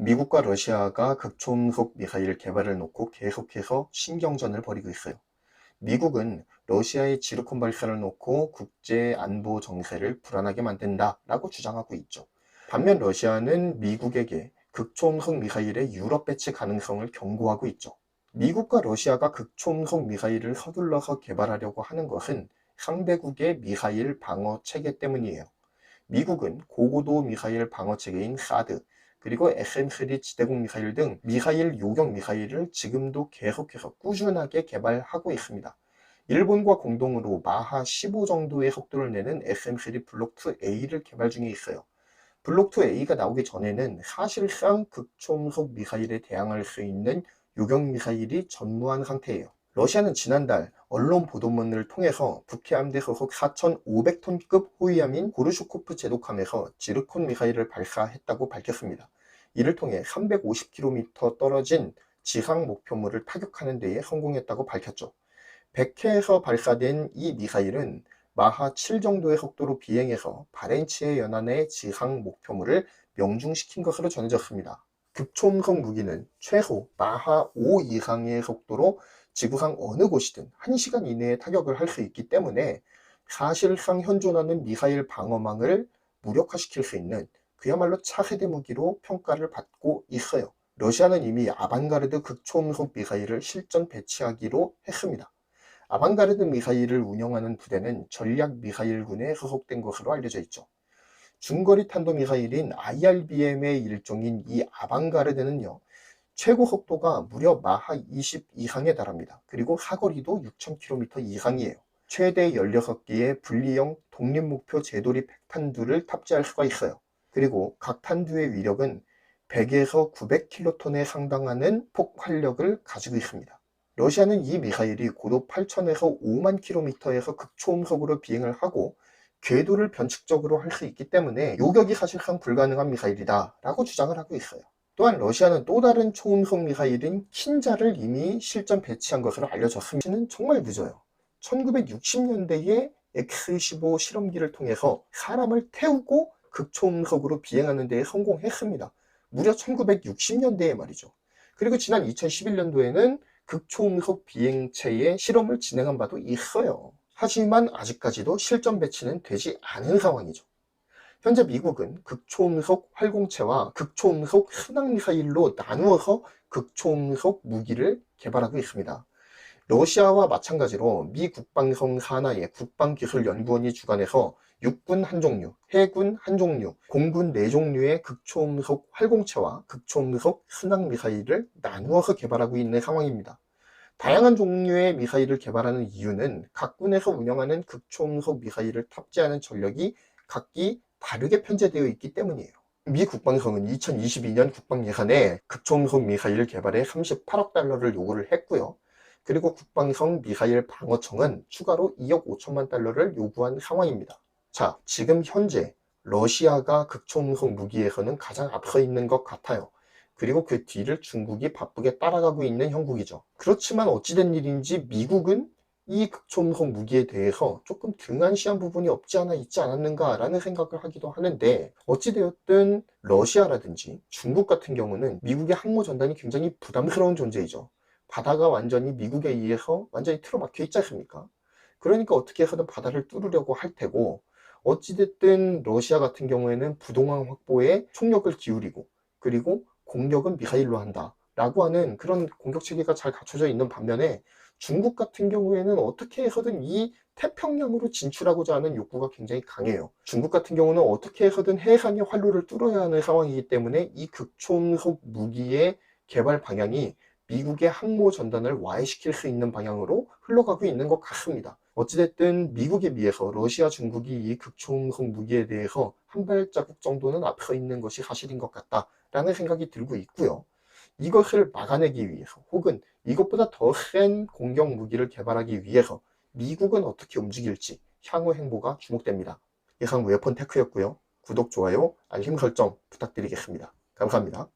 미국과 러시아가 극초음속 미사일 개발을 놓고 계속해서 신경전을 벌이고 있어요. 미국은 러시아의 지르콘 발사를 놓고 국제 안보 정세를 불안하게 만든다라고 주장하고 있죠. 반면 러시아는 미국에게 극초음속 미사일의 유럽 배치 가능성을 경고하고 있죠. 미국과 러시아가 극초음속 미사일을 서둘러서 개발하려고 하는 것은 상대국의 미사일 방어 체계 때문이에요. 미국은 고고도 미사일 방어 체계인 사드, 그리고 SM-3 지대공 미사일 등 미사일 요격 미사일을 지금도 계속해서 꾸준하게 개발하고 있습니다. 일본과 공동으로 마하 15 정도의 속도를 내는 SM-3 블록2A를 개발 중에 있어요. 블록2A가 나오기 전에는 사실상 극초음속 미사일에 대항할 수 있는 요격 미사일이 전무한 상태예요. 러시아는 지난달 언론 보도문을 통해서 북해함대 소속 4,500톤급 호위함인 고르슈코프 제독함에서 지르콘 미사일을 발사했다고 밝혔습니다. 이를 통해 350km 떨어진 지상 목표물을 타격하는 데에 성공했다고 밝혔죠. 100회에서 발사된 이 미사일은 마하 7 정도의 속도로 비행해서 바렌츠해 연안의 지상 목표물을 명중시킨 것으로 전해졌습니다. 극초음속 무기는 최소 마하 5 이상의 속도로 지구상 어느 곳이든 1시간 이내에 타격을 할 수 있기 때문에 사실상 현존하는 미사일 방어망을 무력화시킬 수 있는 그야말로 차세대 무기로 평가를 받고 있어요. 러시아는 이미 아방가르드 극초음속 미사일을 실전 배치하기로 했습니다. 아방가르드 미사일을 운영하는 부대는 전략미사일군에 소속된 것으로 알려져 있죠. 중거리 탄도미사일인 IRBM의 일종인 이 아방가르드는요, 최고 속도가 무려 마하 20 이상에 달합니다. 그리고 사거리도 6,000km 이상이에요. 최대 16개의 분리형 독립목표 제돌이 핵탄두를 탑재할 수가 있어요. 그리고 각 탄두의 위력은 100에서 900킬로톤에 상당하는 폭발력을 가지고 있습니다. 러시아는 이 미사일이 고도 8,000에서 5만 킬로미터에서 극초음속으로 비행을 하고 궤도를 변칙적으로 할 수 있기 때문에 요격이 사실상 불가능한 미사일이다 라고 주장을 하고 있어요. 또한 러시아는 또 다른 초음속 미사일인 킨자를 이미 실전 배치한 것으로 알려졌습니다. 정말 늦어요. 1960년대에 X-15 실험기를 통해서 사람을 태우고 극초음속으로 비행하는 데 성공했습니다. 무려 1960년대에 말이죠. 그리고 지난 2011년도에는 극초음속 비행체의 실험을 진행한 바도 있어요. 하지만 아직까지도 실전 배치는 되지 않은 상황이죠. 현재 미국은 극초음속 활공체와 극초음속 순항미사일로 나누어서 극초음속 무기를 개발하고 있습니다. 러시아와 마찬가지로 미 국방성 산하의 국방기술연구원이 주관해서 육군 한 종류, 해군 한 종류, 공군 4종류의 극초음속 활공체와 극초음속 순항미사일을 나누어서 개발하고 있는 상황입니다. 다양한 종류의 미사일을 개발하는 이유는 각 군에서 운영하는 극초음속 미사일을 탑재하는 전력이 각기 다르게 편제되어 있기 때문이에요. 미 국방성은 2022년 국방 예산에 극초음속 미사일 개발에 38억 달러를 요구를 했고요. 그리고 국방성 미사일 방어청은 추가로 2억 5천만 달러를 요구한 상황입니다. 자, 지금 현재 러시아가 극초음속 무기에서는 가장 앞서 있는 것 같아요. 그리고 그 뒤를 중국이 바쁘게 따라가고 있는 형국이죠. 그렇지만 어찌된 일인지 미국은 이 극초음속 무기에 대해서 조금 등한시한 부분이 없지 않아 있지 않았는가라는 생각을 하기도 하는데, 어찌되었든 러시아라든지 중국 같은 경우는 미국의 항모 전단이 굉장히 부담스러운 존재이죠. 바다가 완전히 미국에 의해서 완전히 틀어막혀 있지 않습니까? 그러니까 어떻게 해서든 바다를 뚫으려고 할 테고, 어찌됐든 러시아 같은 경우에는 부동항 확보에 총력을 기울이고, 그리고 공격은 미사일로 한다 라고 하는 그런 공격 체계가 잘 갖춰져 있는 반면에, 중국 같은 경우에는 어떻게 해서든 이 태평양으로 진출하고자 하는 욕구가 굉장히 강해요. 중국 같은 경우는 어떻게 해서든 해상의 활로를 뚫어야 하는 상황이기 때문에 이 극초음속 무기의 개발 방향이 미국의 항모 전단을 와해시킬 수 있는 방향으로 흘러가고 있는 것 같습니다. 어찌됐든 미국에 비해서 러시아, 중국이 이 극초음속 무기에 대해서 한 발자국 정도는 앞서 있는 것이 사실인 것 같다라는 생각이 들고 있고요. 이것을 막아내기 위해서, 혹은 이것보다 더 센 공격 무기를 개발하기 위해서 미국은 어떻게 움직일지 향후 행보가 주목됩니다. 이상 웨펀테크였고요. 구독, 좋아요, 알림 설정 부탁드리겠습니다. 감사합니다.